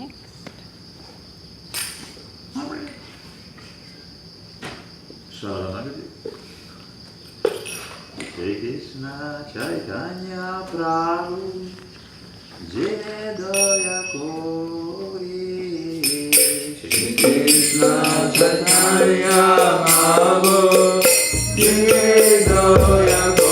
next. Sharanagati. Jai Krishna Chaitanya Prabhu Jai Daya Kori. Shri Krishna Chaitanya Prabhu Jai Daya Kori.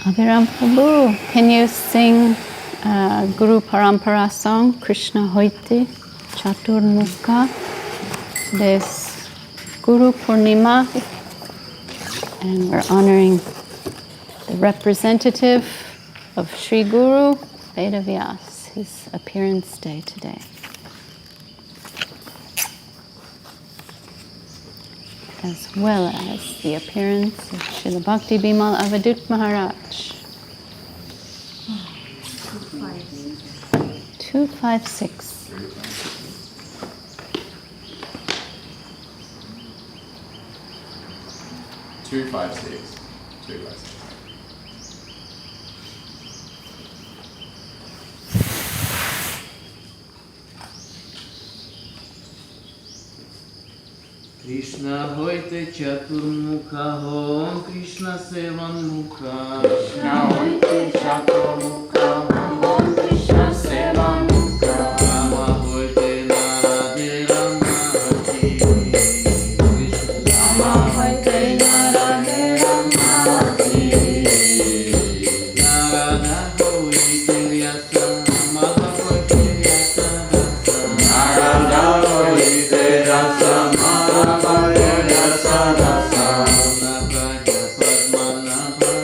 Abhiram Prabhu, can you sing Guru Parampara song, Krishna Hoiti Chaturmukha? Today's Guru Purnima, and we're honoring the representative of Sri Guru, Veda Vyas, his appearance day today. as well as the appearance of Srila Bhakti Bimal Avadut Maharaj. 256. Two, five, six. Krishna hoite chaturmukha Om Krishna sevan mukha. Krishna hoite chaturmukha Om Krishna sevan mukha. Rama hoite Narade Ramati. Rama hoite Narade Ramati. Narada hoite Vyasa. Madhava hoite Vyasa Dasa. Narada hoite Vyasa.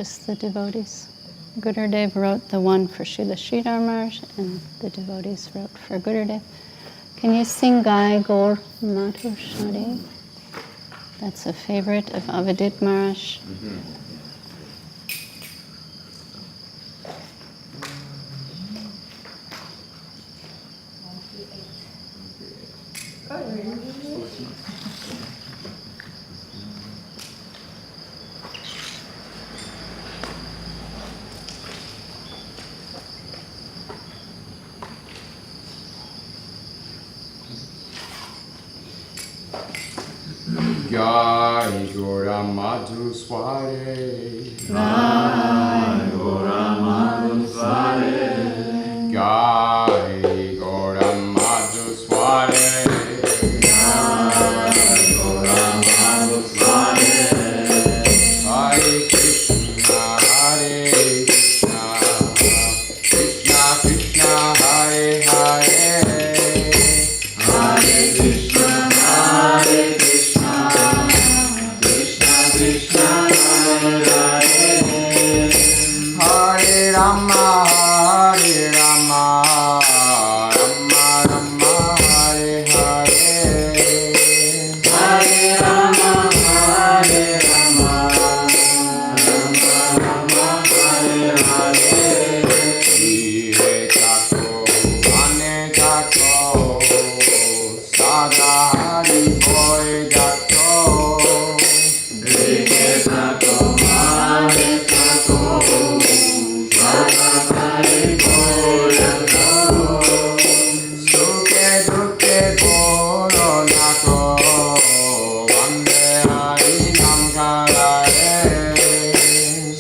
Just the devotees. Gurudev wrote the one for Srila Sridhar Maharaj, and the devotees wrote for Gurudev. Can you sing Gai Gaur Madhur Shade? That's a favorite of Avadut Maharaj. Jai Gora Madhusware. Jai Gora Madhusware. Jai Gora Madhusware. Jai Gora Madhusware. Hare Krishna, Hare Krishna, Krishna Krishna, Hare Hare, Hare Krishna, Hare Krishna, Krishna Krishna, Hare Hare, Hare Rama, Hare Rama, Rama Rama, Hare Hare, Hare Rama, Hare Rama, Rama Rama, Hare Hare, Ire Tako, Ane Tako, Sada Hari Boy Tako, Rike Tako, Hare Tako, Sada Hari Bole Tako, Suke Duke Bolo Nako, Vande Hari Nam Karare,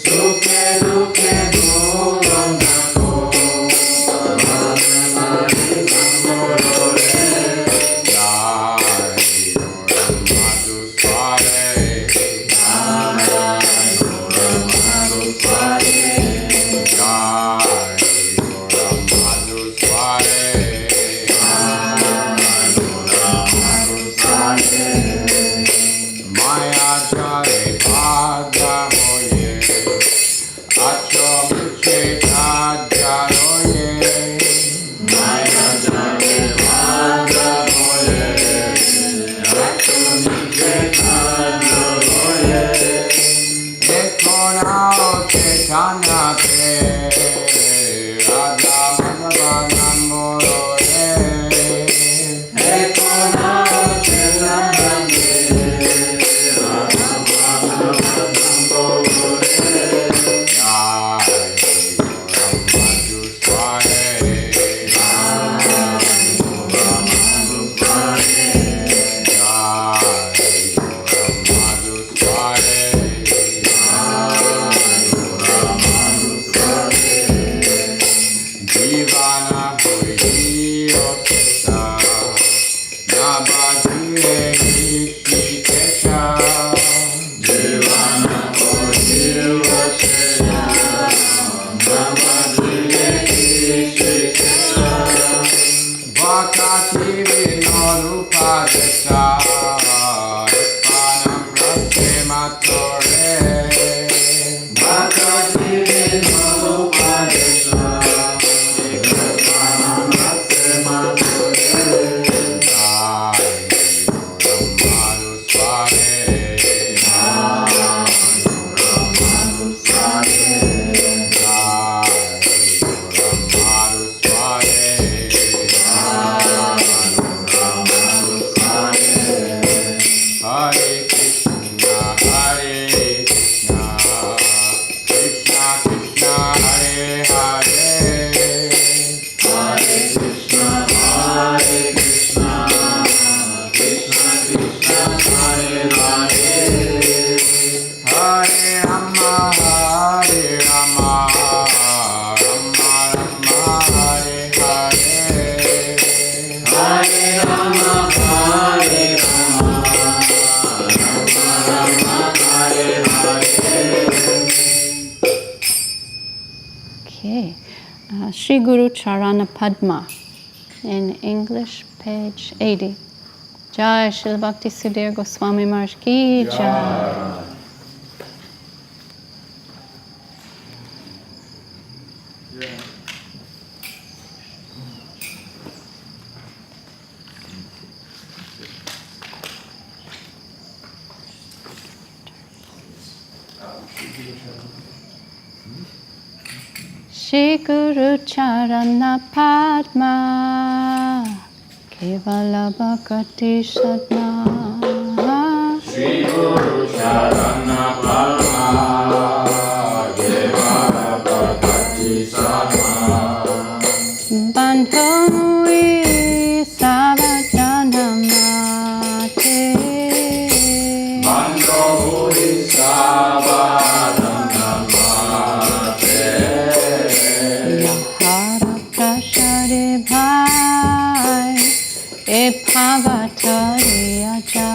Sukhe Dukhe Bolo Nako, Vande Hari Nam Bolore, Jai Gora Madhusware, Jai Gora Madhusware, Jai Gora Madhusware, Jai Gora Madhusware, Maya Jare Bhaga Hoye, Acho Muche Kajaroye, Maya Jare Bhaga Hoye, Acho Nije Kajo Hoye, Dekho Nao Chaitanya Te, Radha Madhava Namorore, Eko Nao Chaitanya Radha Madhava Nambolore, Jai Gora Madhusware, Jai Gora Madhusware, Jai Gora Madhusware, Jivana Hoiyo Sesa, Nabadire Nishikesha, Devana Hojiva Shesha, Navadile Kishikesha, Vakati Vinorupa Desa, Panam Prasemattore, Bhakti Lalita Devi, Kirtan Hari-katha, Jai Gora Madhusware, Jai Gora Madhusware, Jai Gora Madhusware, Hare Krishna, Hare Krishna, Krishna Krishna, Hare Hare, Hare Krishna, Hare Krishna, Krishna Krishna, Hare Hare, Hare Rama, Hare Rama, Rama Rama, Hare Hare, Hare Rama, Hare Rama, Rama Rama, Hare Hare. Okay. Shri Guru Charana Padma in English, page 80. Jai Srila Bhakti Sudhir Goswami Maharaj Ki Jai. Shri Guru Charana Padma Kevala Bhakti Sadna Shri Guru Charana Padma Kevala Bhakti Sadna Bandhoi Savajanamate Bhavatariyaja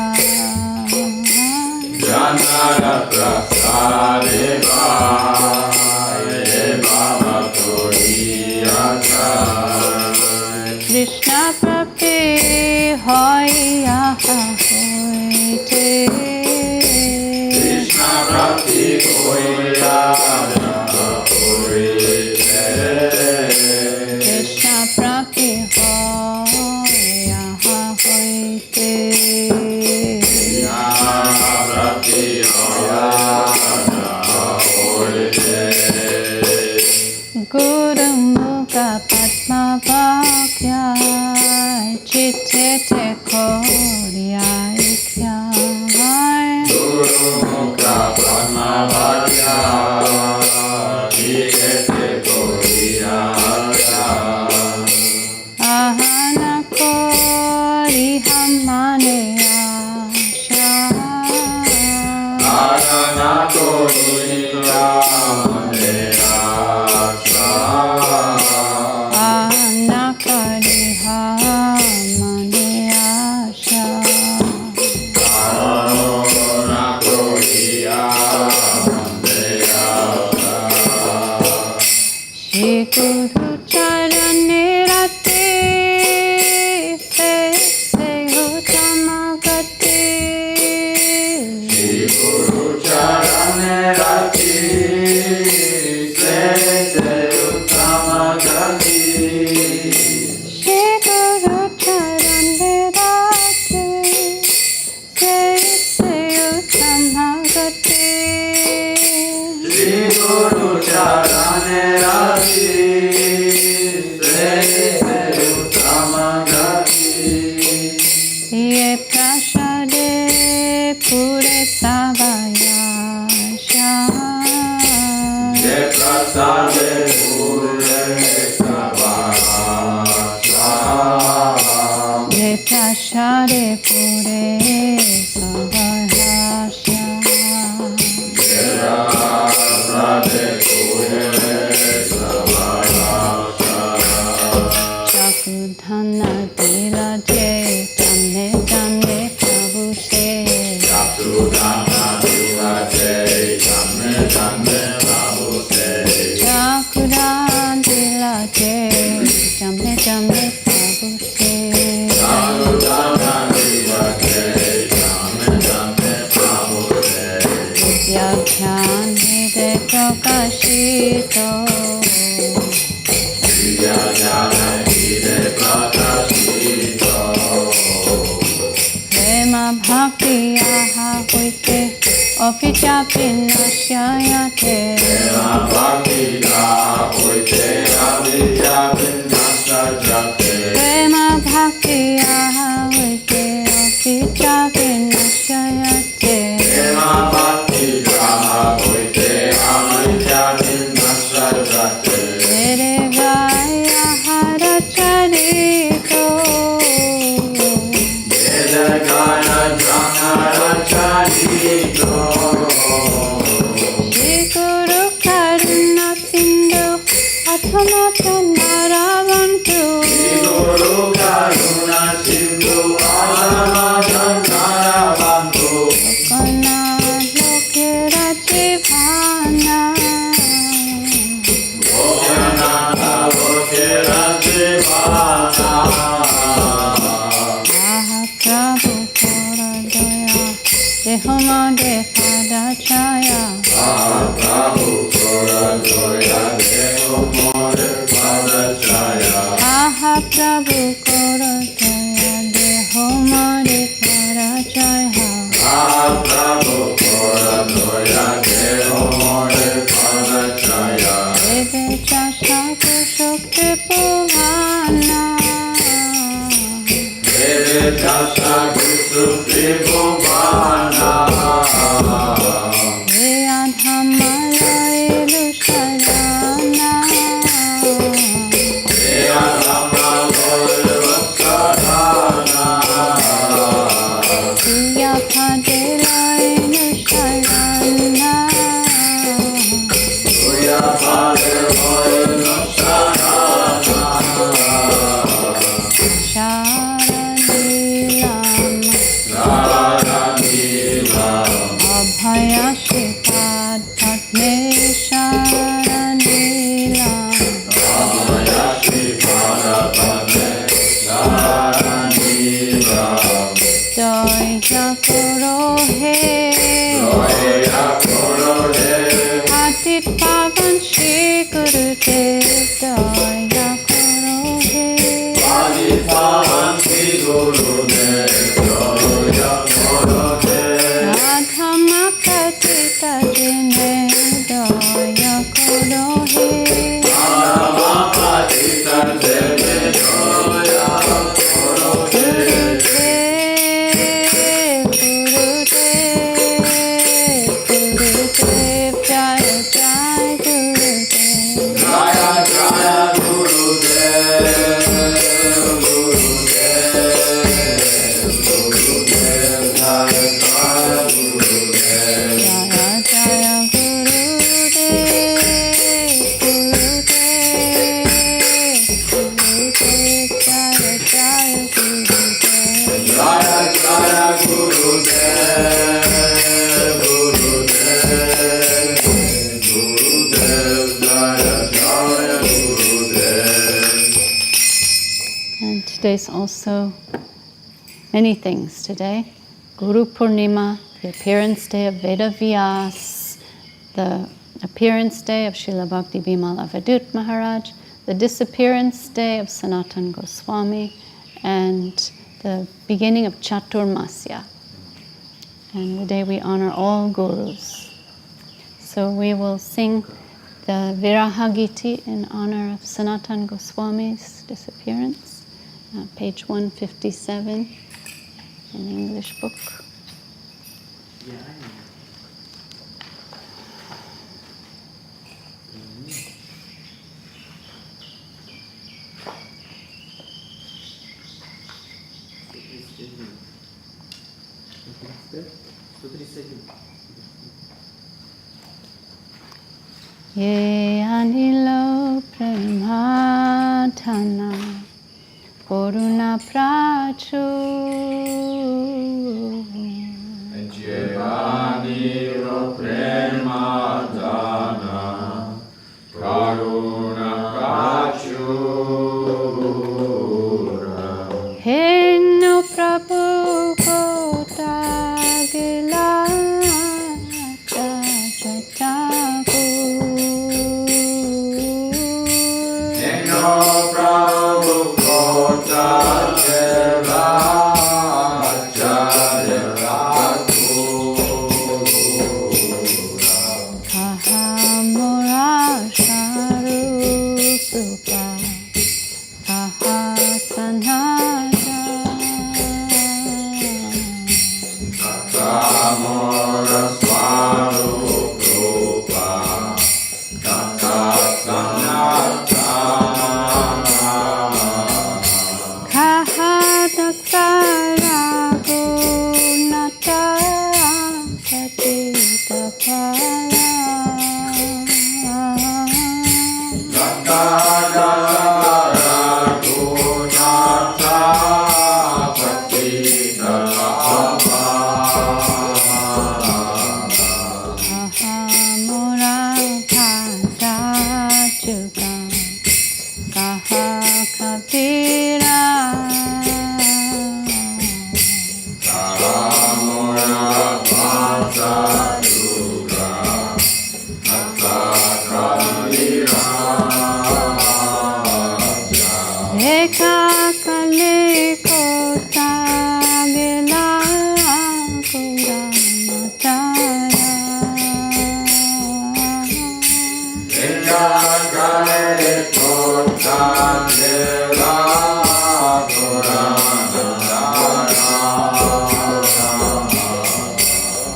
Janara prasadeva Bhavatoriyaja Krishna Prapti Hoya Hoite Krishna Prapti Hoya Krishna Prapti Hoya Hoite Guru Mukha Padma Vakya Chitte Te Korya Ikya Guru Mukha Padma Vakya Chitte Te Korya Ahana Kori Hamane Asha Ahana Kori Hamane Asha Ahana Kori Hamane Asha Ahana Kori Hamane Asha Shri Guru Charane Rati Se Uttama Gati Shri Guru Charane Rati Se Uttama Gati Shri Guru Charane Rati Se Uttama Gati Shri Guru Charane Rati Se Uttama Gati Ye Prasade Pure Savayasha Ye Prasade Pure Savasha Ye Prasade Pure Savayasha Ye Prasade Pure Savasha Chakudhana Dila Je Tamne Tamne Prabhu Se Chakudhana Dila Je Jamme Jamme Babu Se Chakudhana Dila Je Tamne Tamne Prabhu Se Chakudhana Dila Je Jamme Jamme Babu Se Yakhyan Hide Prakashito Vidya Jnana Hide Prakashito Prema Bhakti Aha Hoite Opichapi Nashyayate Prema Bhakti Hoite Avidya Vinasajate Prema Bhakti Aha Hoite Opichapi Nashyayate Prema Bhakti Hoite Avidya Vinasajate Tere Gaya Hara Charito Veda Gaya Janara Charito Shri Guru Karuna Sindhu Athamata Naravantu Guru Karuna Sindhu Adama Janara Bandhu Kana Lokera Jivana Bhojanana Bhokera Devana Aha Prabhu Kora Daya Dehomade Pada Chaya Prabhu Kora Joya Deho More Padachaya Aha Prabhu Kora Daya Dehomade Pada Chaya Prabhu Kora Joya Deho More Padachaya Deve Chasha Kushukti Puvana Deve Chasha Guru Tribhuvana Yadhamalailu Sharana Rama Loya Vasarana Yapadilailu Sharana Suya Pade Loya Vasarana Sharani koro he Jaya Koro He Atit Pavan Shri Gurudev Jaya koro he Adi Pavan Shri Gurudev Jaya Koro He Radhama Patita Jine Jaya koro he Adamapatita Deve Jaya Koro He Gurudev Jaya Jaya Gurudev Jaya Jaya Gurudev Gurudev Jaya Jaya Gurudev Jaya Jaya Gurudev Jaya Jaya Gurudev Jaya Jaya Gurudev Gurudev Gurudev Jaya Jaya Gurudev. And today's also many things today. Guru Purnima, the appearance day of Veda Vyas, the appearance day of Srila Bhakti Bimala Avadut Maharaj, the disappearance day of Sanatan Goswami, and the beginning of Chaturmasya, and the day we honor all gurus. So we will sing the Viraha Giti in honor of Sanatan Goswami's disappearance, page 157 in the English book. Ye anilo premadhana koruna prachu Jevaniro Premadana Karuna Prachura Heno Prabhu Kotagila Chachataku Eno Prabhu Kota Deva Jaya Kahamura Sharupa Kahasanada Kamora Swarupa Kakasanata Kahadaksara Gunata Patita Pala Ahamura Bhada Juga Kaha Kabira Eka Kali Kota Gila Kudamatara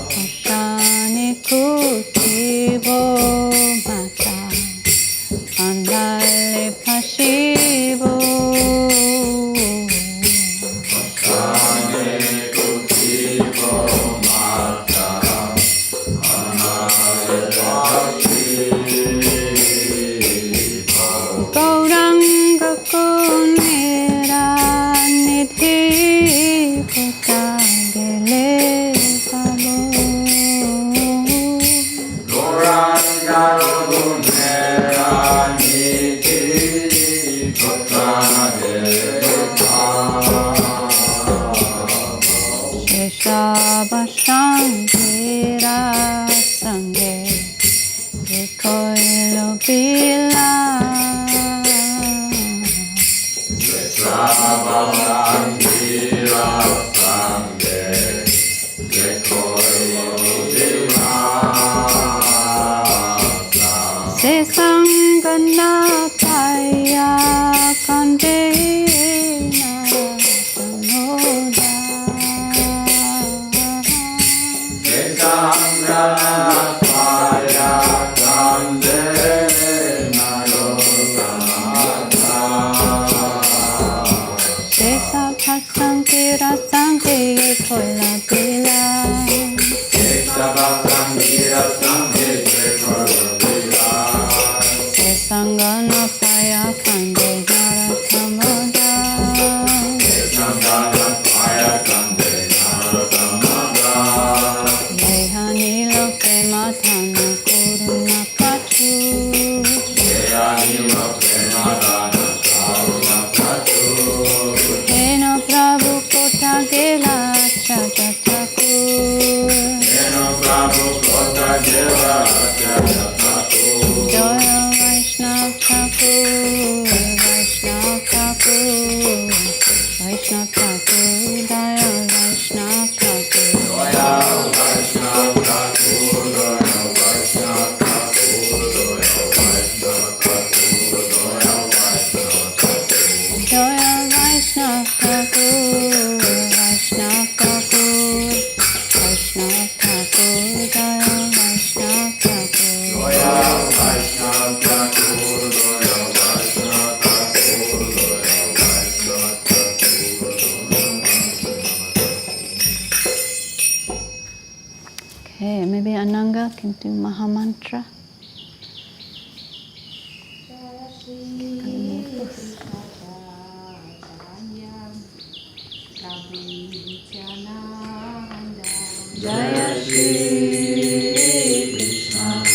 Ashani Kutivo Mata Andale Pashivo Sankira Sanki Koila Bila Sangana Paya Kande Jara Tamoda Yehani Loke Matana Kuruna Patu Eno Prabhu Kota Gela Chacha Thakur Jaya Vaishnav Thakur Vaishnav Thakur Vaishnav Thakur Jaya Vaishnav Thakur Jaya Vaishnav Thakur Vaishnav Thakur Vaishnav Thakur Jaya Vaishnav Okay, maybe Ananga can do Mahamantra. Jaya Shri Krishna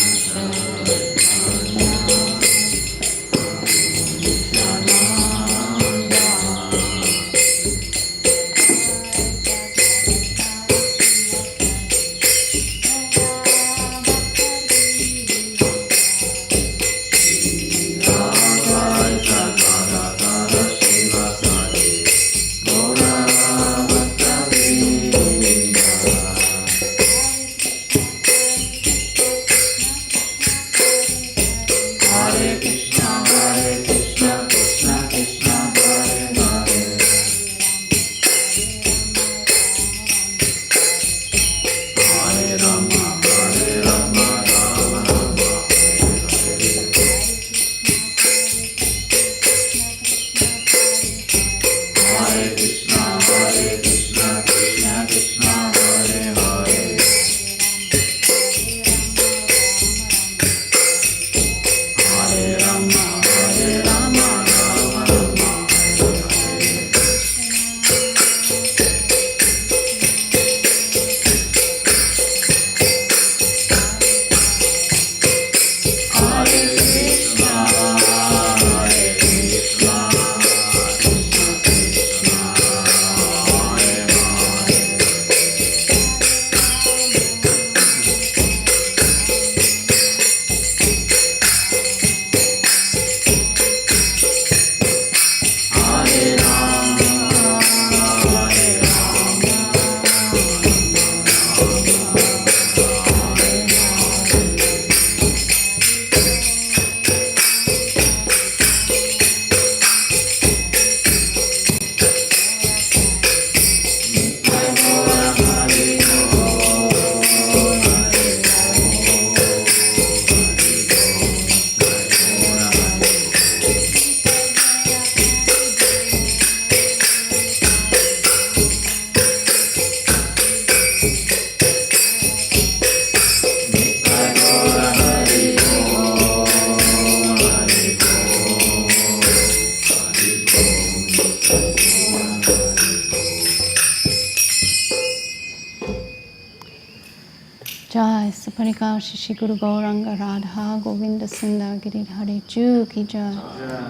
Jai Saparika Shishi Guru Gauranga Radha Govinda Sundar Giridhari Ju Ki Jai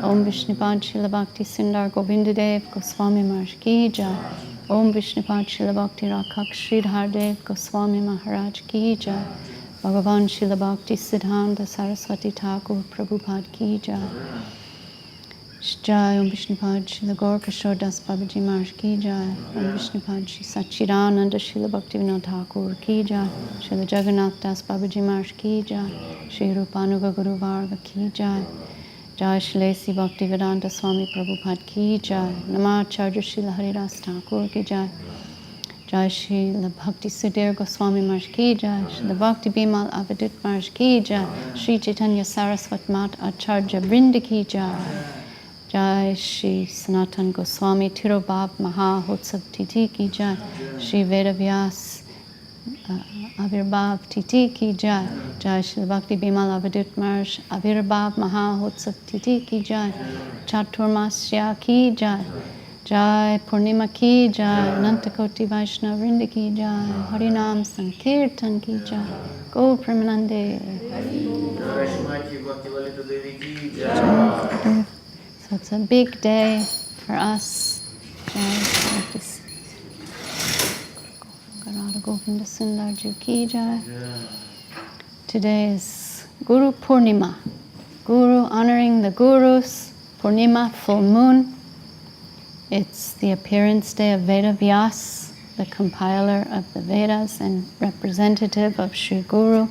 Om Vishnupad Srila Bhakti Sundar Govinda Dev Goswami Maharaj Ki Jai Om Vishnupad Srila Bhakti Rakhak Sridhar Dev Goswami Maharaj Ki Jai Bhagavan Srila Bhakti Siddhanta Saraswati Thakur Prabhupada Ki Jai Jai Om Vishnupad Srila Gaur Kishore Das Babaji Maharaj Ki Jai Om Vishnupad Sri Sachidananda Srila Bhaktivinoda Thakur Ki Jai Srila Jagannath Das Babaji Maharaj Ki Jai Sri Rupanuga Guru Varga Ki Jai Jai Shlesi Bhaktivedanta Swami Prabhupada Ki Jai Namacharya Srila Haridas Thakur Ki Jai Jai Srila Bhakti Sudhir Goswami Maharaj Ki Jai Srila Bhakti Bimal Avadut Maharaj Ki Jai Sri Chaitanya Saraswat Mat Acharya Vrinda Ki Jai Jai Shri Sanatan Goswami Tirobhav Maha Hotsav Titi Ki Jai. Shri Vedavyas Avirbhav Titi Ki Jai. Jai Shri Bhakti Bimal Avadut Maharaj Avirbhav Maha Hotsav Titi Ki Jai. Chaturmasya Ki Jai. Jai Purnima Ki Jai. Nantakoti Vaishnav Vrinda Ki Jai. Harinam Sankirtan Ki Jai. Gaur Premanande. Jai Shrimati Bhakti Lalita Devi ki Jai. So it's a big day for us. Jai Garada Govinda Sundar Ji Ki Jai. Today is Guru Purnima. Guru, honoring the Gurus. Purnima, full moon. It's the appearance day of Veda Vyas, the compiler of the Vedas and representative of Sri Guru.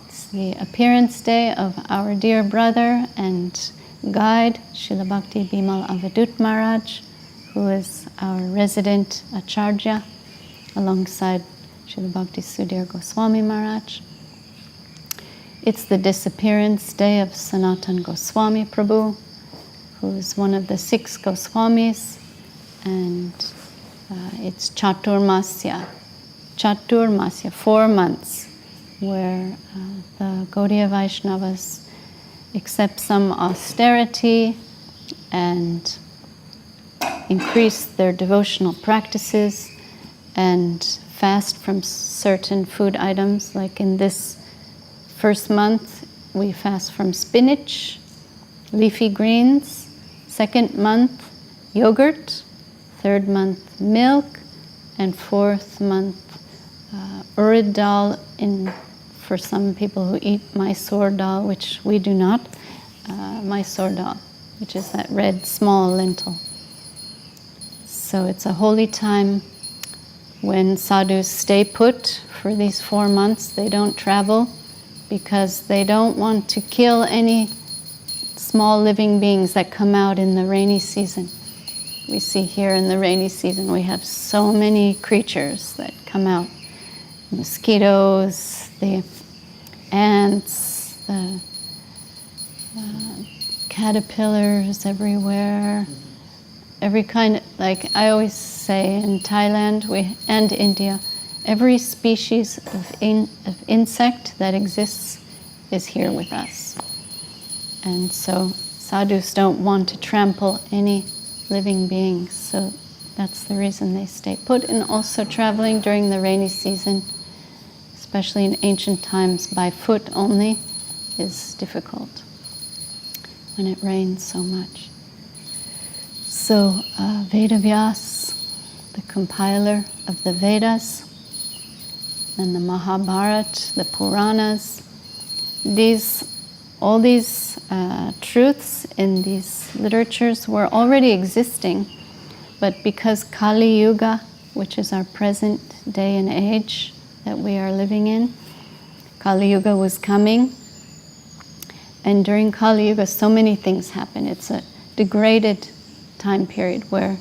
It's the appearance day of our dear brother and guide, Srila Bhakti Bimal Avadut Maharaj, who is our resident Acharya, alongside Srila Bhakti Sudhir Goswami Maharaj. It's the disappearance day of Sanatan Goswami Prabhu, who is one of the 6 Goswamis, and it's Chaturmasya. Chaturmasya, 4 months, where the Gaudiya Vaishnavas accept some austerity and increase their devotional practices and fast from certain food items. Like in this first month, we fast from spinach, leafy greens. Second month, yogurt. Third month, milk. And fourth month, urad dal, for some people who eat Mysore dal, which we do not. Mysore dal, which is that red small lentil. So it's a holy time when sadhus stay put for these 4 months. They don't travel because they don't want to kill any small living beings that come out in the rainy season. We see here in the rainy season we have so many creatures that come out. Mosquitoes, the ants, the caterpillars everywhere. Every kind, like I always say in Thailand and India, every species of insect that exists is here with us. And so sadhus don't want to trample any living beings, so that's the reason they stay put. And also traveling during the rainy season, especially in ancient times, by foot only, is difficult when it rains so much. So Vedavyas, the compiler of the Vedas, and the Mahabharata, the Puranas, all these truths in these literatures were already existing, but because Kali Yuga, which is our present day and age that we are living in, Kali Yuga was coming, and during Kali Yuga so many things happen. It's a degraded time period where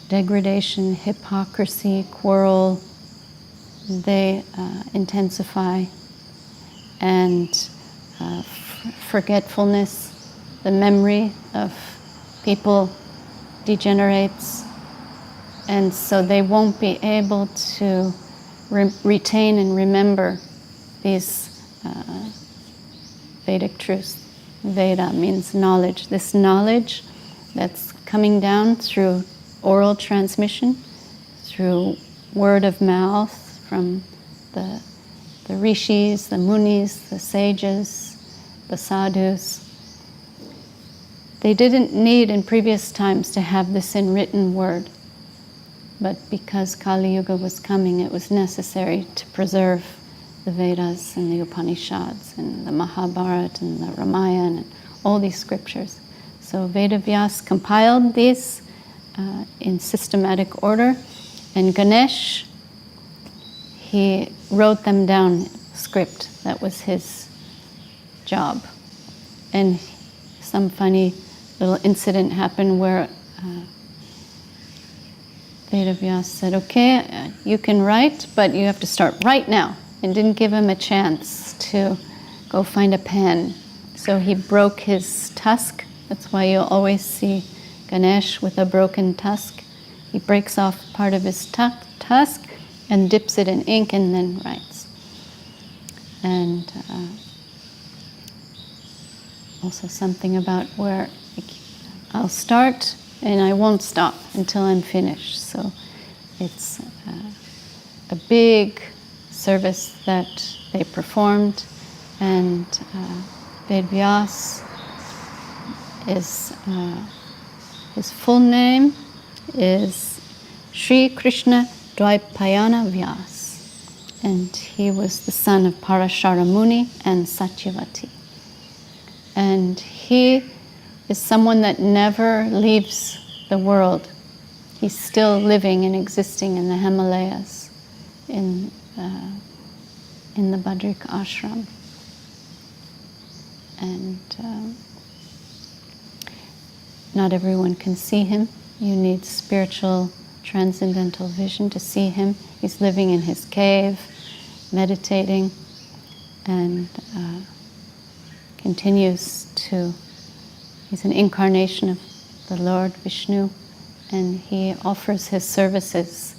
degradation, hypocrisy, quarrel, they intensify, and forgetfulness, the memory of people degenerates, and so they won't be able to retain and remember these Vedic truths. Veda means knowledge. This knowledge that's coming down through oral transmission, through word of mouth from the rishis, the munis, the sages, the sadhus. They didn't need in previous times to have this in written word, but because Kali Yuga was coming, it was necessary to preserve the Vedas and the Upanishads and the Mahabharata and the Ramayana and all these scriptures. So Vedavyas compiled these in systematic order, and Ganesh, he wrote them down script. That was his job. And some funny little incident happened where Vedavyas said, okay, you can write, but you have to start right now, and didn't give him a chance to go find a pen. So he broke his tusk. That's why you'll always see Ganesh with a broken tusk. He breaks off part of his tusk and dips it in ink and then writes. And also something about where I'll start and I won't stop until I'm finished. So it's a big service that they performed, and Ved Vyas is his full name is Sri Krishna Dvaipayana Vyas, and he was the son of Parashara Muni and Satyavati. And he is someone that never leaves the world. He's still living and existing in the Himalayas, in the Badrik ashram. And not everyone can see him. You need spiritual transcendental vision to see him. He's living in his cave, meditating, and continues to, he's an incarnation of the Lord Vishnu, and he offers his services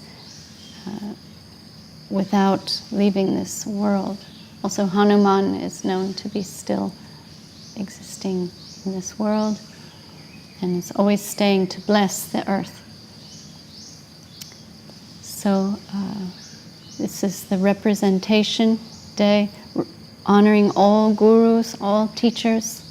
without leaving this world. Also, Hanuman is known to be still existing in this world and is always staying to bless the earth. So this is the representation day, honoring all gurus, all teachers,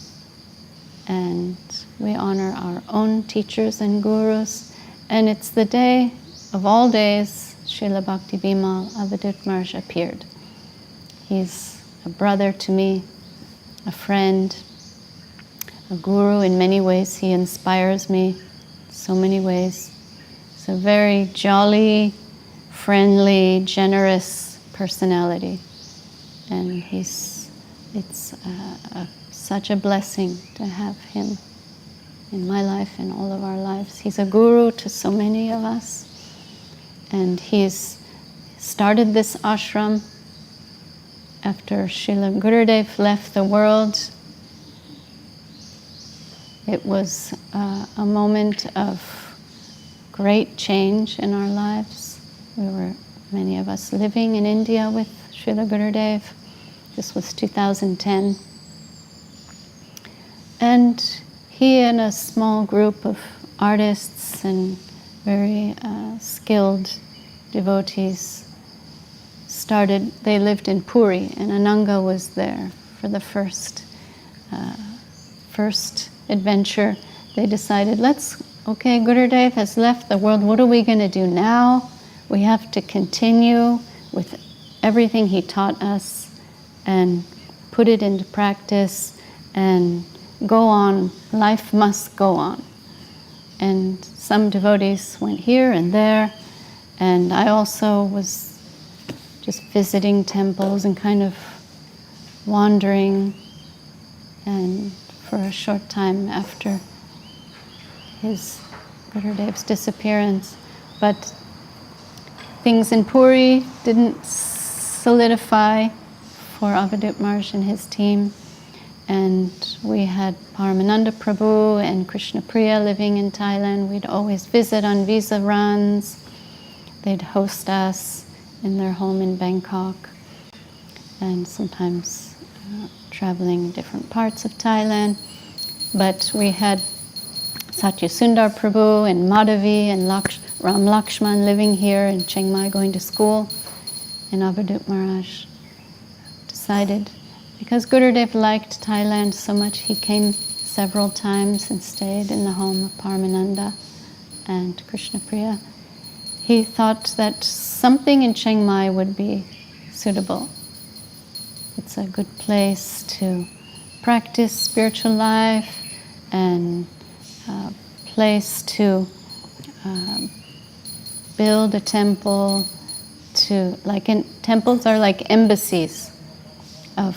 and we honor our own teachers and gurus. And it's the day of all days Srila Bhakti Bimal Avadut Maharaj appeared. He's a brother to me, a friend, a guru. In many ways he inspires me, so many ways. He's a very jolly, friendly, generous personality. And it's such a blessing to have him in my life and all of our lives. He's a guru to so many of us. And he's started this ashram after Srila Gurudev left the world. It was a moment of great change in our lives. We were, many of us, living in India with Srila Gurudev. This was 2010. And he and a small group of artists and very skilled devotees they lived in Puri, and Ananga was there for the first adventure. They decided, okay, Gurudev has left the world, what are we going to do now? We have to continue with everything he taught us and put it into practice and go on. Life must go on. And some devotees went here and there, and I also was just visiting temples and kind of wandering, and for a short time after his Gurudev's disappearance. But things in Puri didn't solidify for Avadut Maharaj and his team. And we had Paramananda Prabhu and Krishna Priya living in Thailand. We'd always visit on visa runs. They'd host us in their home in Bangkok, and sometimes traveling different parts of Thailand. But we had Satya Sundar Prabhu and Madhavi and Ram Lakshman living here in Chiang Mai, going to school. And Avadut Maharaj decided, because Gurudev liked Thailand so much, he came several times and stayed in the home of Paramananda and Krishna Priya. He thought that something in Chiang Mai would be suitable. It's a good place to practice spiritual life and a place to build a temple. Temples are like embassies of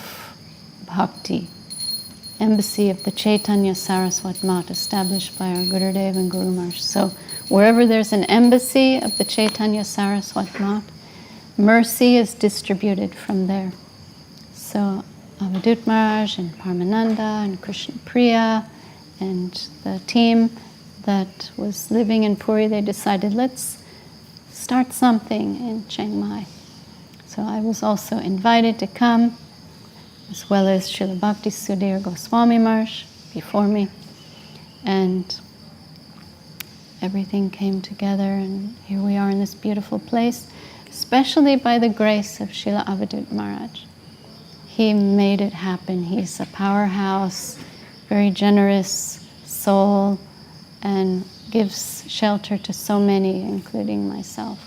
bhakti, embassy of the Chaitanya Saraswat Mat established by our Gurudev and Guru Maharaj. So wherever there's an embassy of the Chaitanya Saraswat Mat, mercy is distributed from there. So Avadut Maharaj and Parmananda and Krishna Priya and the team that was living in Puri, they decided, let's start something in Chiang Mai. So I was also invited to come, as well as Srila Bhakti Sudhir Goswami Maharaj before me. And everything came together, and here we are in this beautiful place, especially by the grace of Srila Avadut Maharaj. He made it happen. He's a powerhouse, very generous soul, and gives shelter to so many, including myself.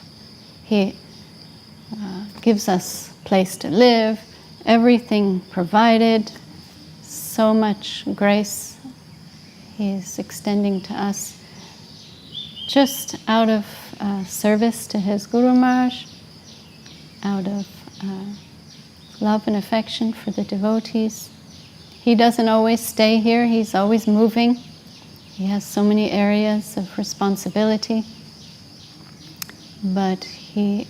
He gives us a place to live, everything provided, so much grace He's extending to us just out of service to his Guru Maharaj, out of love and affection for the devotees. He doesn't always stay here, he's always moving. He has so many areas of responsibility, but he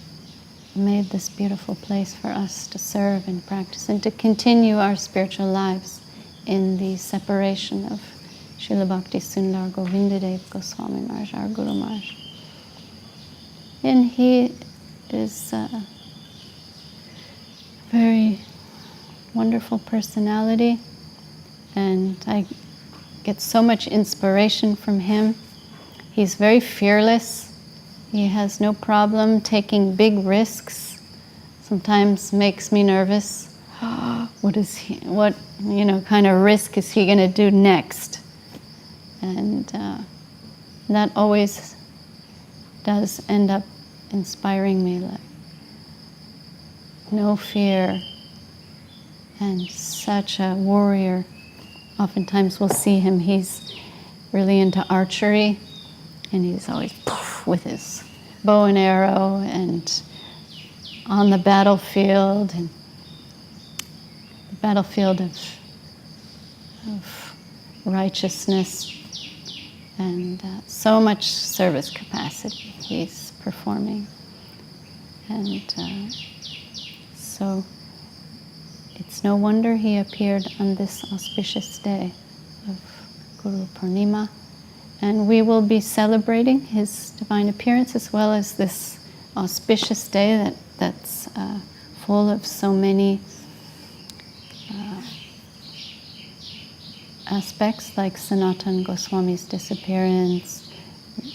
made this beautiful place for us to serve and practice and to continue our spiritual lives in the separation of Srila Bhakti Sundar Govindadev Goswami Maharaj, our Guru Maharaj. And he is a very wonderful personality, and I get so much inspiration from him. He's very fearless. He has no problem taking big risks. Sometimes makes me nervous. What kind of risk is he going to do next? And that always does end up inspiring me, like no fear, and such a warrior. Oftentimes we'll see him, he's really into archery, and he's always with his bow and arrow and on the battlefield, and the battlefield of righteousness, and so much service capacity he's performing. And so it's no wonder he appeared on this auspicious day of Guru Purnima. And we will be celebrating his divine appearance as well as this auspicious day that's full of so many aspects, like Sanatana Goswami's disappearance,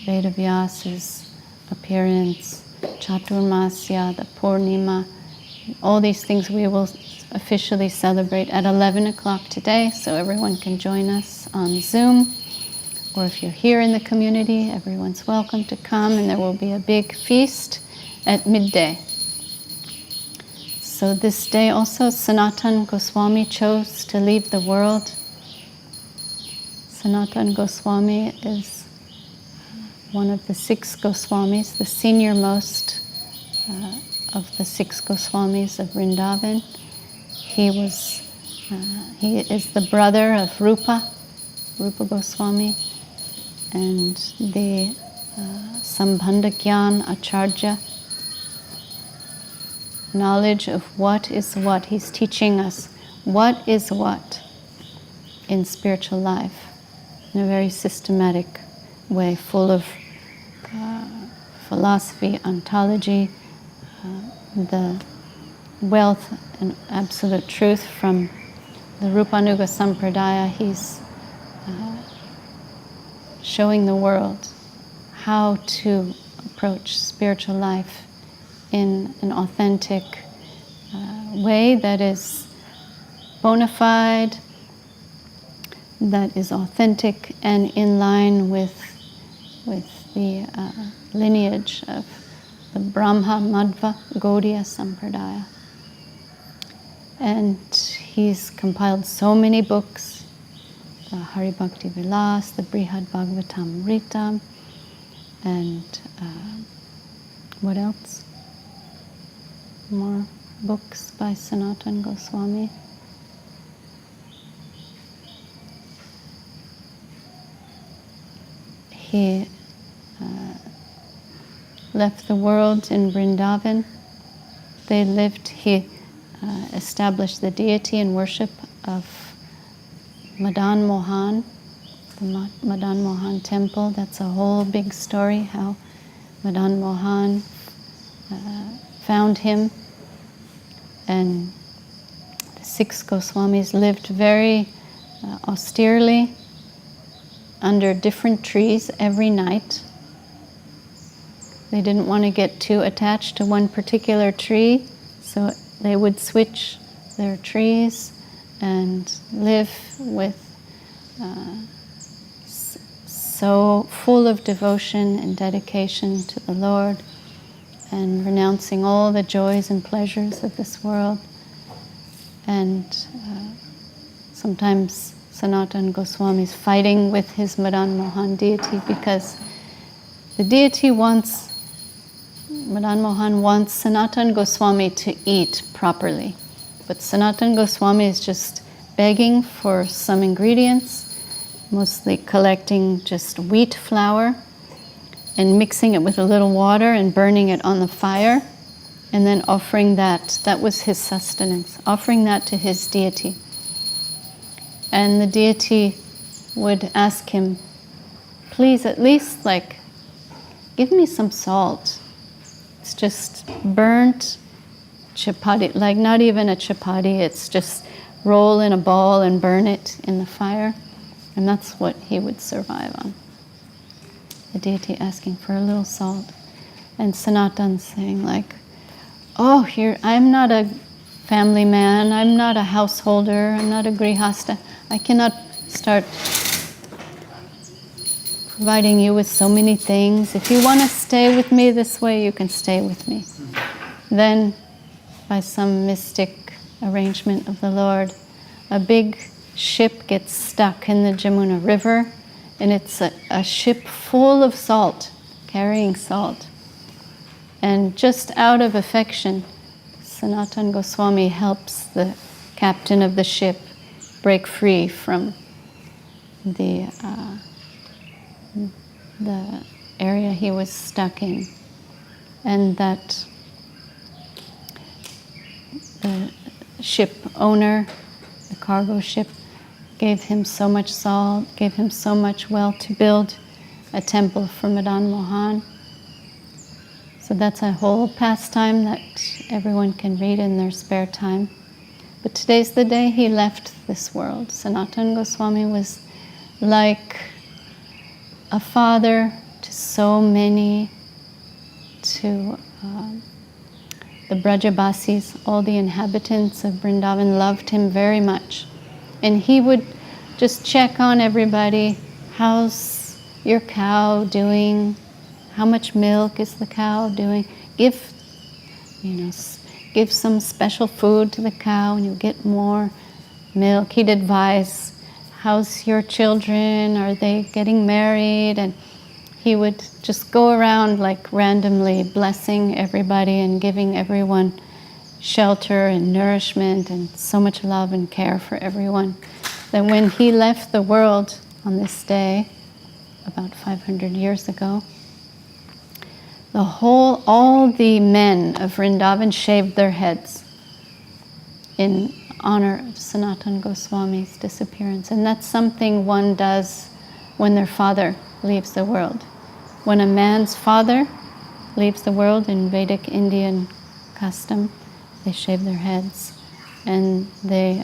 Vedavyasa's appearance, Chaturmasya, the Purnima. All these things we will officially celebrate at 11 o'clock today, so everyone can join us on Zoom. Or if you're here in the community, everyone's welcome to come, and there will be a big feast at midday. So this day also, Sanatana Goswami chose to leave the world. Sanatana Goswami is one of the 6 Goswamis, the senior most of the 6 Goswamis of Vrindavan. He is the brother of Rupa Goswami, and the Sambandha Gyan Acharya, knowledge of what is what. He's teaching us what is what in spiritual life in a very systematic way, full of philosophy, ontology, the wealth and absolute truth from the Rupanuga Sampradaya. He's showing the world how to approach spiritual life in an authentic way that is bona fide, that is authentic and in line with the lineage of the Brahma Madhva Gaudiya Sampradaya. And he's compiled so many books, the Hari Bhakti Vilas, the Brihad Bhagavatamrita, and what else? More books by Sanatana Goswami. He left the world in Vrindavan. They lived, he established the deity and worship of Madan Mohan, the Madan Mohan temple. That's a whole big story, how Madan Mohan found him. And the 6 Goswamis lived very austerely under different trees every night. They didn't want to get too attached to one particular tree, so they would switch their trees and live with so full of devotion and dedication to the Lord, and renouncing all the joys and pleasures of this world. And sometimes Sanatana Goswami is fighting with his Madan Mohan deity, because the deity wants, Madan Mohan wants Sanatana Goswami to eat properly. But Sanatana Goswami is just begging for some ingredients, mostly collecting just wheat flour and mixing it with a little water and burning it on the fire, and then offering that. That was his sustenance, offering that to his deity. And the deity would ask him, please, at least give me some salt. It's just burnt chapati, like not even a chapati, it's just roll in a ball and burn it in the fire. And that's what he would survive on. The deity asking for a little salt. And Sanatan saying oh, I'm not a family man, I'm not a householder, I'm not a grihasta. I cannot start providing you with so many things. If you want to stay with me this way, you can stay with me. Then, by some mystic arrangement of the Lord, a big ship gets stuck in the Jamuna River, and it's a ship full of salt, carrying salt. And just out of affection, Sanatana Goswami helps the captain of the ship break free from the area he was stuck in. And that the ship owner, the cargo ship, gave him so much salt, gave him so much wealth to build a temple for Madan Mohan. So that's a whole pastime that everyone can read in their spare time. But today's the day he left this world. Sanatana Goswami was like a father to so many, to the Brajabasis. All the inhabitants of Vrindavan loved him very much. And he would just check on everybody. How's your cow doing? How much milk is the cow doing? Give some special food to the cow and you'll get more milk. He'd advise, how's your children? Are they getting married? And he would just go around randomly blessing everybody and giving everyone shelter and nourishment and so much love and care for everyone, that when he left the world on this day, about 500 years ago, all the men of Vrindavan shaved their heads in honor of Sanatana Goswami's disappearance. And that's something one does when their father leaves the world. When a man's father leaves the world in Vedic Indian custom, they shave their heads, and they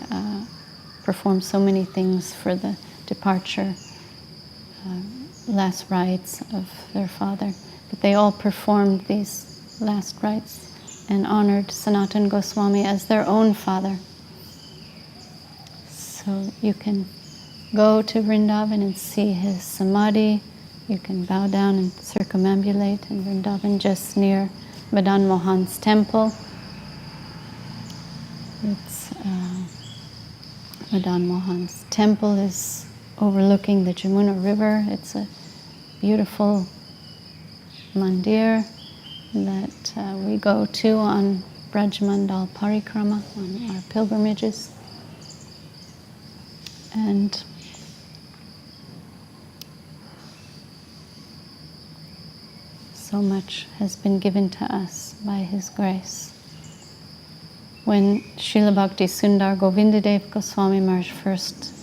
perform so many things for the departure, last rites of their father. But they all performed these last rites and honored Sanatana Goswami as their own father. So you can go to Vrindavan and see his samadhi. You can bow down and circumambulate in Vrindavan, just near Madan Mohan's temple. Madan Mohan's temple is overlooking the Jamuna River. It's a beautiful mandir that we go to on Braj Mandal Parikrama, on our pilgrimages. And so much has been given to us by His grace. when Srila Bhakti Sundar Govindadev Goswami Maharaj first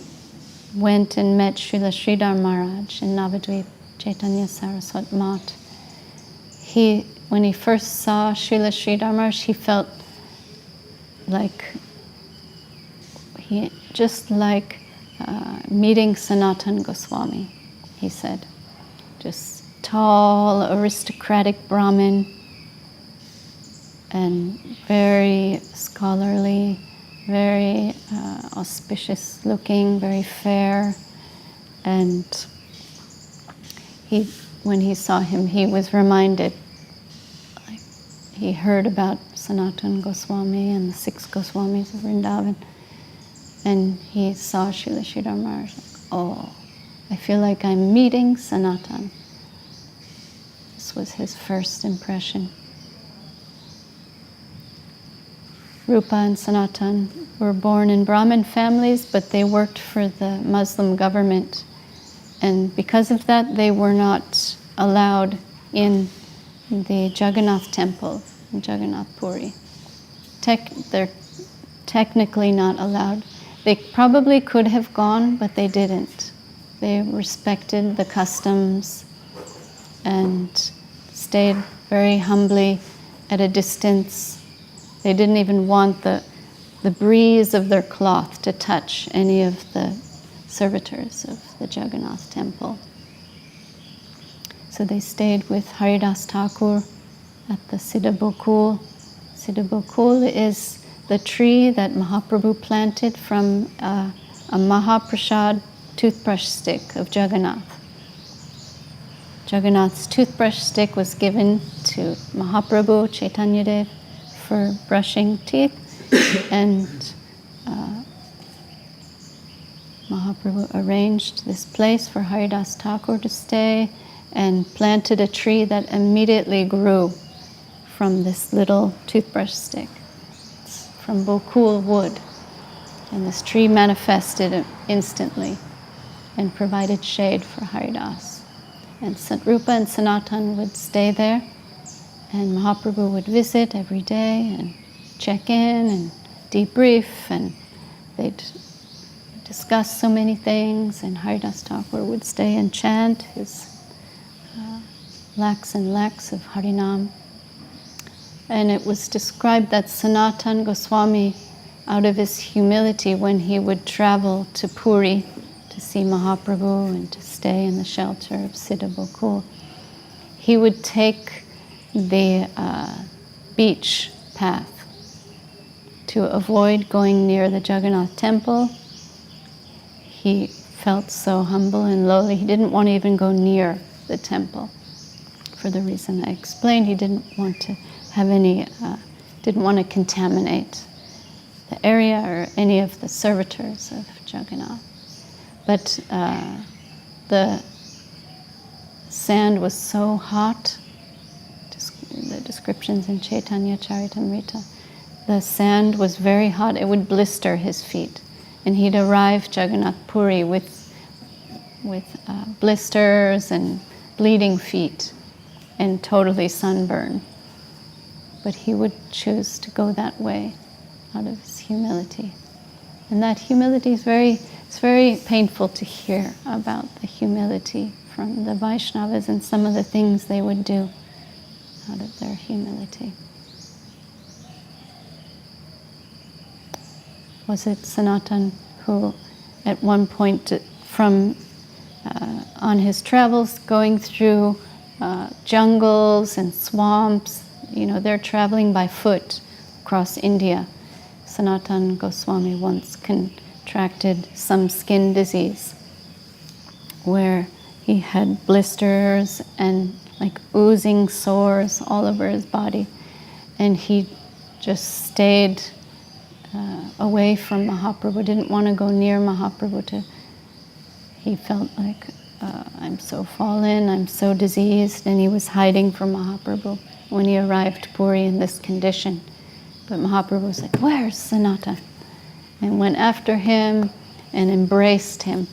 went and met Srila Sridhar Maharaj in Navadvip, Chaitanya Saraswat Mat, when he first saw Srila Sridhar Maharaj, he felt like meeting Sanatan Goswami, he said. Just tall, aristocratic Brahmin, and very scholarly, very auspicious looking, very fair. And when he saw him, he was reminded, like, he heard about Sanatan Goswami and the 6 Goswamis of Vrindavan, and he saw Srila Sridhar Maharaj, like, oh, I feel like I'm meeting Sanatan. This was his first impression. Rupa and Sanatan were born in Brahmin families, but they worked for the Muslim government. And because of that, they were not allowed in the Jagannath temple in Jagannath Puri. They're technically not allowed. They probably could have gone, but they didn't. They respected the customs and stayed very humbly at a distance. They didn't even want the breeze of their cloth to touch any of the servitors of the Jagannath temple. So they stayed with Haridas Thakur at the Siddha Bokul. Siddha Bokul is the tree that Mahaprabhu planted from a Mahaprasad toothbrush stick of Jagannath. Jagannath's toothbrush stick was given to Mahaprabhu, Chaitanya Dev, for brushing teeth, and Mahaprabhu arranged this place for Haridas Thakur to stay and planted a tree that immediately grew from this little toothbrush stick. It's from Bokul wood, and this tree manifested instantly and provided shade for Haridas. And Rupa and Sanatan would stay there, and Mahaprabhu would visit every day and check in and debrief, and they'd discuss so many things, and Haridas Thakur would stay and chant his lakhs and lakhs of Harinam. And it was described that Sanatan Goswami, out of his humility, when he would travel to Puri to see Mahaprabhu and to stay in the shelter of Siddha Bokul, he would take the beach path to avoid going near the Jagannath temple. He felt so humble and lowly, he didn't want to even go near the temple. For the reason I explained, he didn't want to have didn't want to contaminate the area or any of the servitors of Jagannath. But the sand was so hot, the descriptions in Chaitanya Charitamrita, the sand was very hot, it would blister his feet. And he'd arrive Jagannath Puri with blisters and bleeding feet and totally sunburned. But he would choose to go that way out of his humility. And that humility is it's very painful to hear about the humility from the Vaishnavas and some of the things they would do out of their humility. Was it Sanatan who at one point on his travels going through jungles and swamps, they're traveling by foot across India. Sanatan Goswami once contracted some skin disease where he had blisters and like oozing sores all over his body, and he just stayed away from Mahaprabhu, didn't want to go near Mahaprabhu. He felt like, I'm so fallen, I'm so diseased, and he was hiding from Mahaprabhu when he arrived to Puri in this condition. But Mahaprabhu was like, where's Sanatan? And went after him and embraced him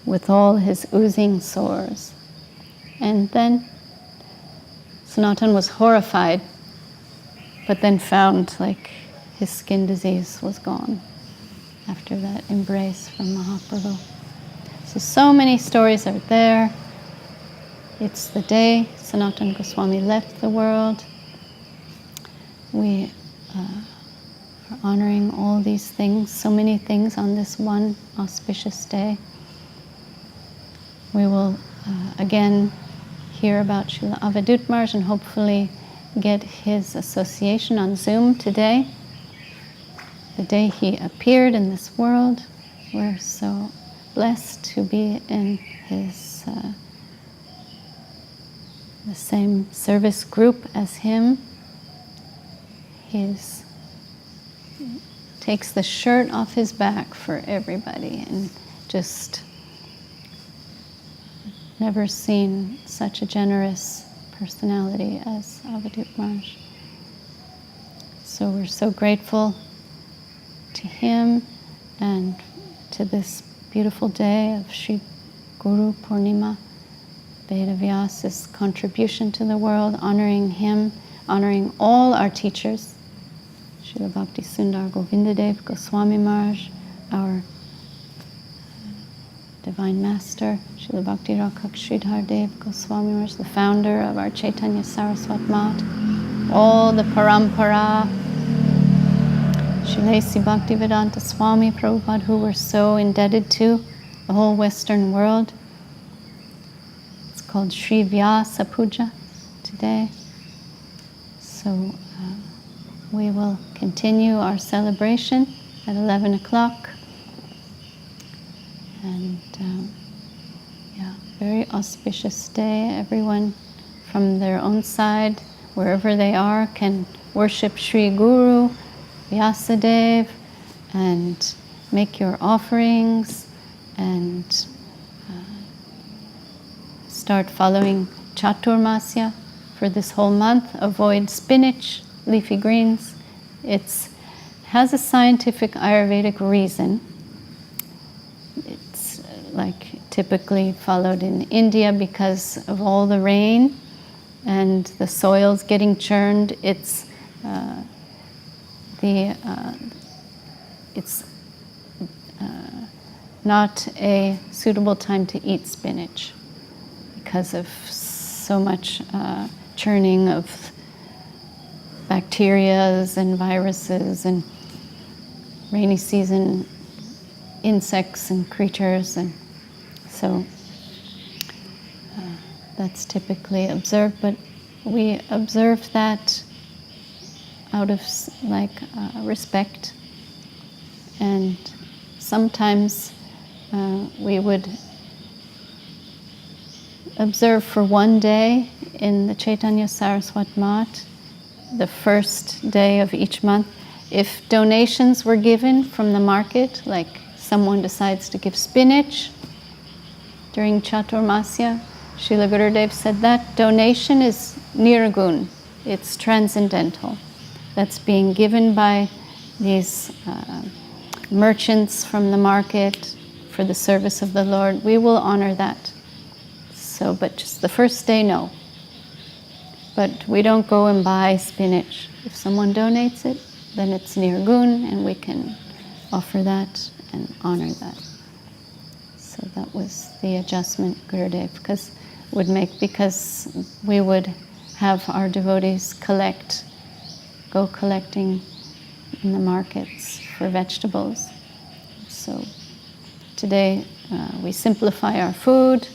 with all his oozing sores. And then Sanatan was horrified, but then found his skin disease was gone after that embrace from Mahaprabhu. So many stories are there. It's the day Sanatana Goswami left the world. We are honoring all these things, so many things on this one auspicious day. We will again hear about Srila Avadut Maharaj and hopefully get his association on Zoom today. The day he appeared in this world. We're so blessed to be in his the same service group as him. He takes the shirt off his back for everybody, and just never seen such a generous personality as Avadut Maharaj. So we're so grateful to him and to this beautiful day of Sri Guru Purnima, Vedavyas's contribution to the world, honoring him, honoring all our teachers, Srila Bhakti Sundar Govindadev Goswami Maharaj, our Divine Master, Srila Bhakti Rakshak Sridhar Dev Goswami Maharaj, the founder of our Chaitanya Saraswat Math, all the Parampara, Srila Bhaktivedanta Swami Prabhupada, who we're so indebted to, the whole Western world. It's called Sri Vyasa Puja today. So we will continue our celebration at 11 o'clock. And very auspicious day. Everyone from their own side, wherever they are, can worship Sri Guru, Vyasadev, and make your offerings and start following Chaturmasya for this whole month. Avoid spinach, leafy greens. It has a scientific Ayurvedic reason. It's like typically followed in India because of all the rain and the soils getting churned. It's not a suitable time to eat spinach because of so much churning of bacterias and viruses and rainy season insects and creatures, and so that's typically observed, but we observe that out of respect, and sometimes we would observe for one day in the Chaitanya Saraswat Math, the first day of each month. If donations were given from the market, like someone decides to give spinach during Chaturmasya, Srila Gurudev said that donation is nirgun, it's transcendental. That's being given by these merchants from the market for the service of the Lord. We will honor that. So, but just the first day, no. But we don't go and buy spinach. If someone donates it, then it's nirgun, and we can offer that and honor that. So that was the adjustment Gurudev would make, because we would have our devotees go collecting in the markets for vegetables. So today we simplify our food,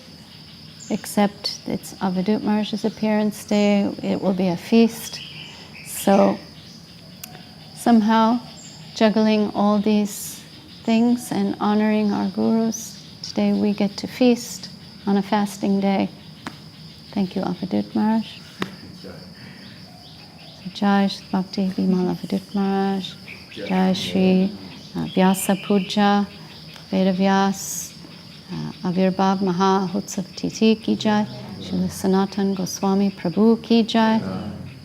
except it's Avadut Maharaj's appearance day. It will be a feast. So somehow juggling all these things and honoring our gurus, today we get to feast on a fasting day. Thank you, Avadut Maharaj. Jai Shri Bhakti Vimal Avadut Maharaj. Jai Shri Vyasa Puja, Veda Vyas, Avirbhav Maha Utsav Tithi ki jai. Shri Sanatan Goswami Prabhu ki jai.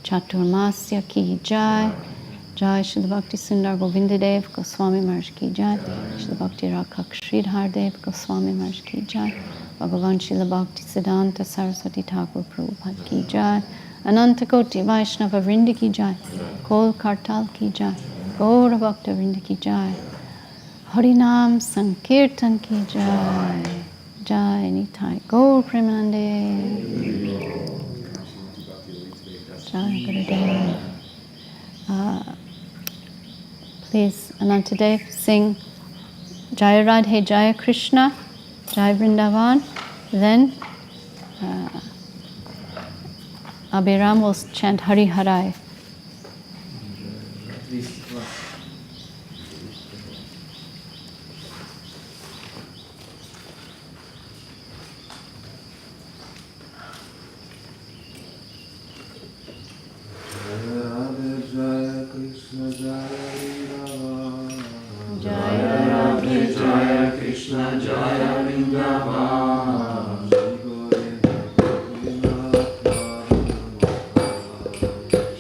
Chaturmasya ki jai. Jai Shri Bhakti Sundar Govindadev Goswami Maharaj ki jai. Shri Bhakti Rakshak Sridhar Dev Goswami Maharaj ki jai. Bhagavan Shri Bhakti Siddhanta Saraswati Thakur Prabhupada ki jai. Ananta Koti Vaishnava Vrinda ki jai. Kol Kartal ki jai. Gaura Bhakta Vrinda ki jai. Harinam Sankirtan ki jai. Jai Nitai Gaur Premanande. Jai Gurudev. Please, Anantadev, sing Jaya Radhe, Jaya Krishna, Jai Vrindavan. Then Abhiram will chant Hari Harai. Krishna Jaya Vrindavan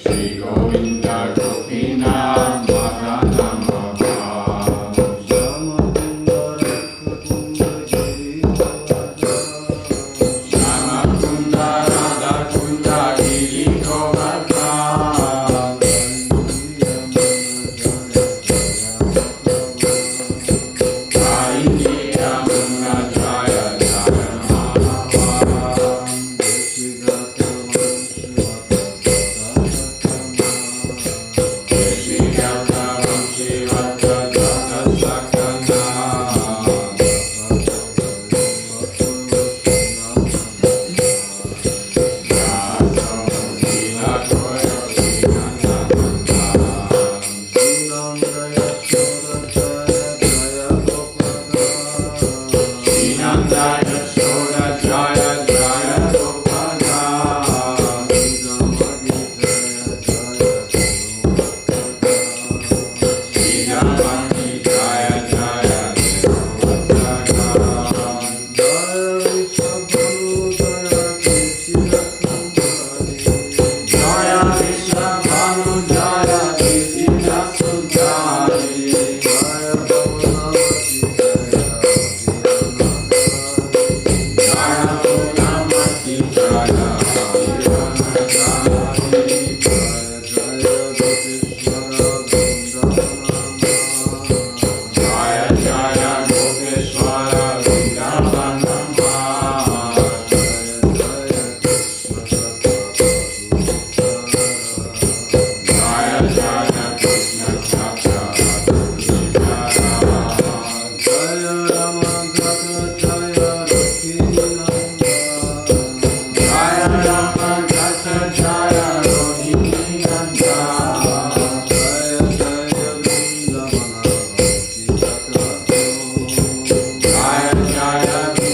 Shri Govinda Gopinath Madana Madana Shama Kunda Radha Kunda Giri Govardhan Jaya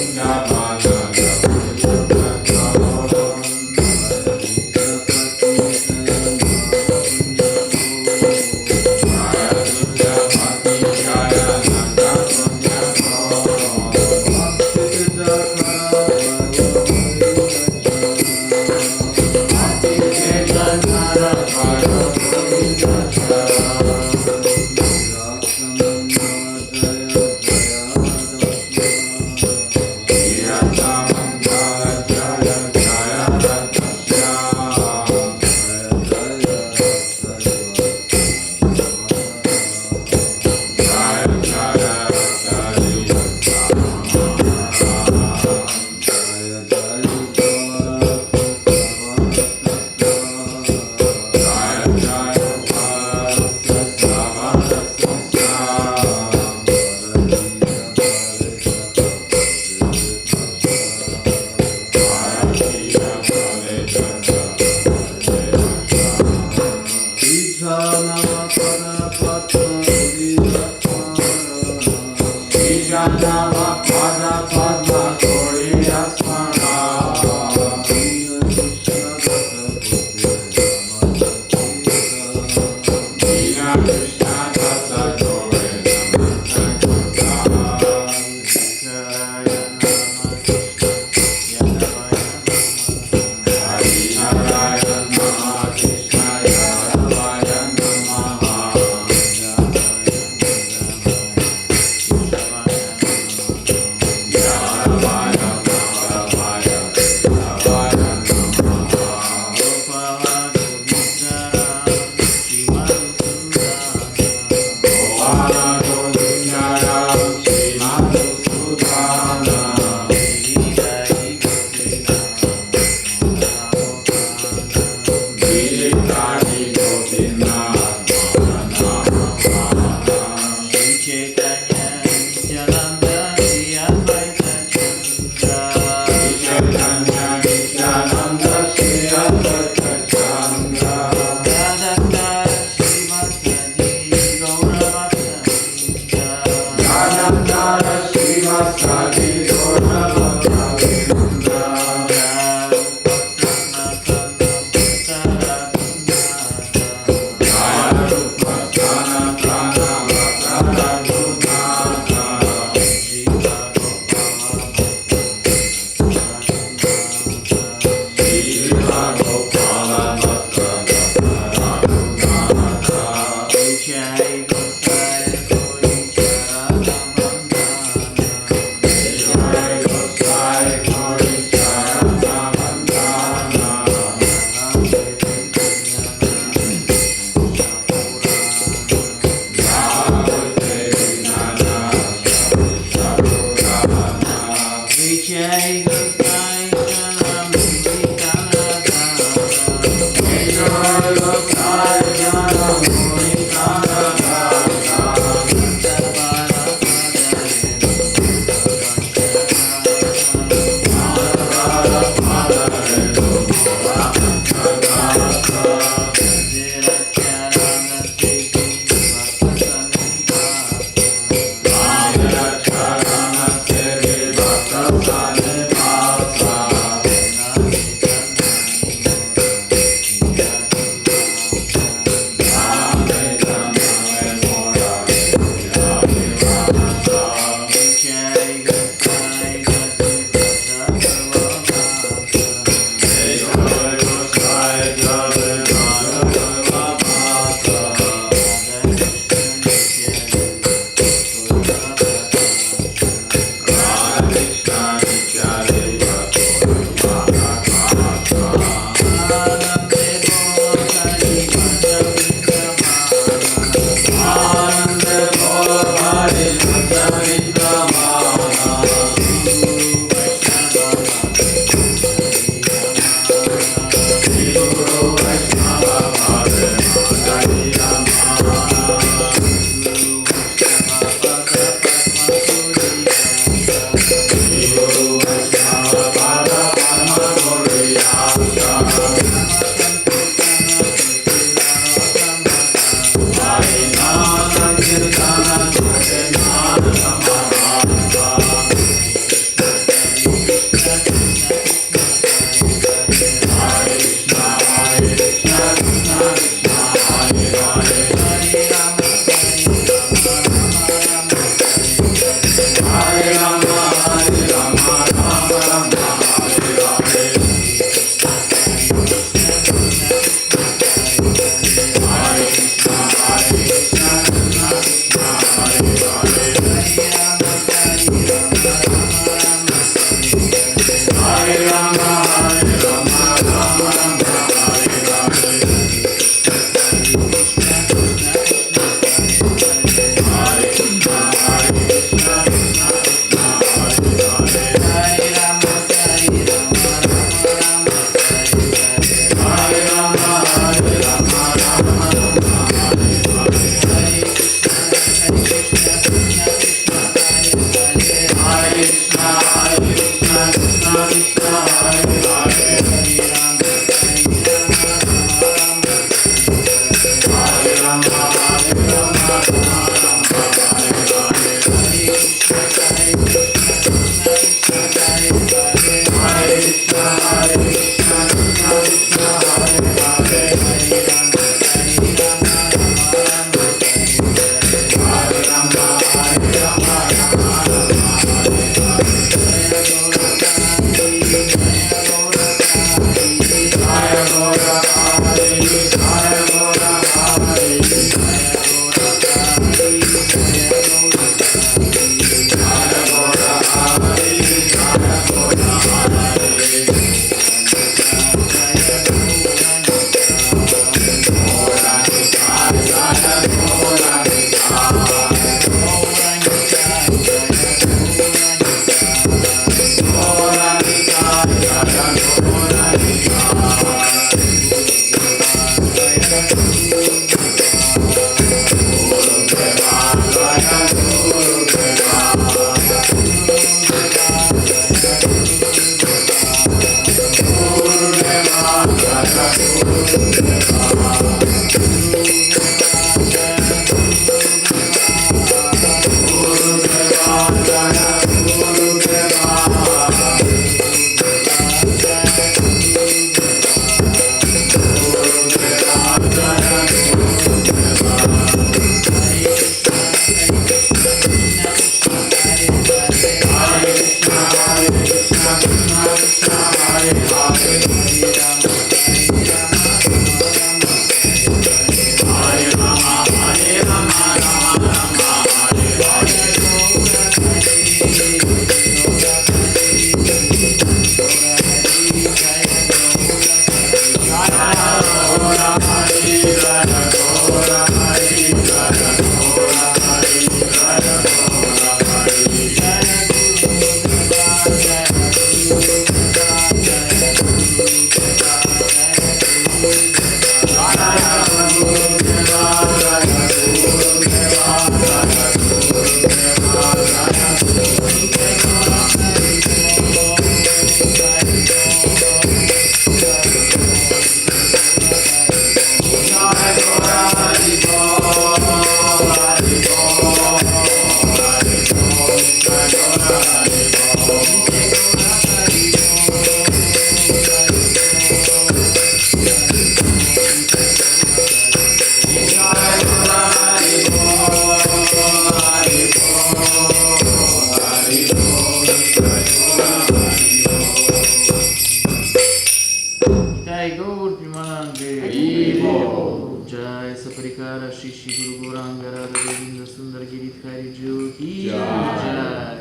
Shri Shri Guru Gauranga Radha Govinda Sundar Giridhari Ju ki Jai.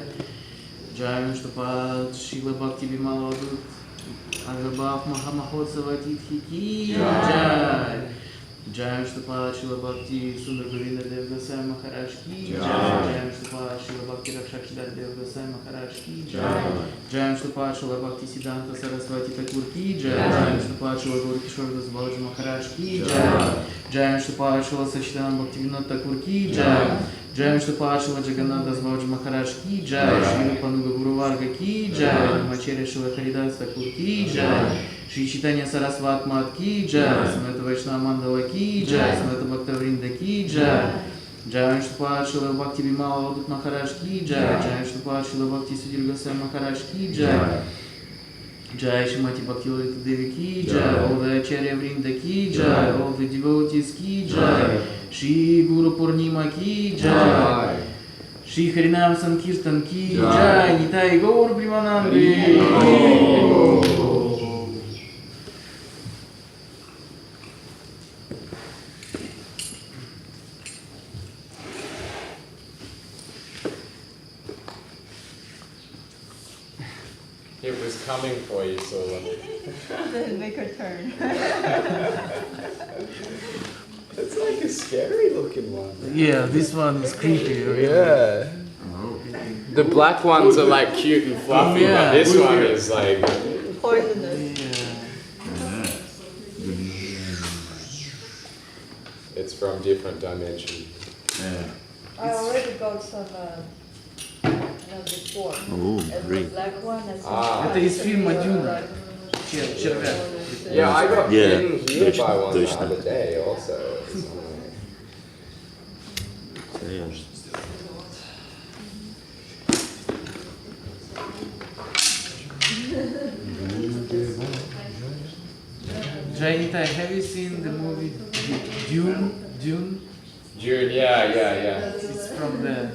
Jai Vishnupad Srila Bhakti Vimala Dut Agarbhav Mahamahotsava Tithi ki Jai. Jai Vishnupad Srila Bhakti Sundar Govinda Dev Gosai Maharaj ki Jai. Jai Vishnupad Srila Bhakti Rakshakshidar Dev Gosai Maharaj ki Jai. Jai Vishnupad Srila Bhakti Siddhanta Saraswati Thakur ki Jai. Jai Vishnupad Srila Gaur Kishore Das Babaji Maharaj ki Jai. Jai Vishnupad Srila Sachidanand Bhaktivinoda Thakur ki Jai. Jai Vishnupad Srila Jagannath Das Babaji Maharaj ki Jai. Shri Rupanuga Guru Varga ki Jai. Namacharya Srila Haridas Thakur ki Jai. Shri Chaitanya Saraswat Mat ki Jai. Sameta Vaishnava Mandala ki Jai. Sameta Bhakta Vrinda ki Jai. Jai Vishnupad Srila Bhakti Vimala Avadut Maharaj ki Jai. Jai Vishnupad Srila Bhakti Sudhir Gosai Maharaj ki Jai. Jai Shrimati Bhakti Lalita Devi ki Jai. All the Acharya Vrinda ki Jai. All the devotees ki Jai. Shri Guru Purnima ki Jai. Shri Harinam Sankirtan ki Jai. Nitai Gaur Primanande. It was coming for you, Sola. Then make her turn. It's like a scary looking one. Yeah, this one is creepy. Yeah. The black ones are like cute and fluffy, but this one is like... Poisonous. It's from different dimensions. I already got some before. Oh, And the great. black one is Это из фильма «Дюна». Червяк. Yeah, I got Yeah, bitten here by точно, one the точно. other day also. Janita, have you seen the movie Dune? June, yeah. It's from the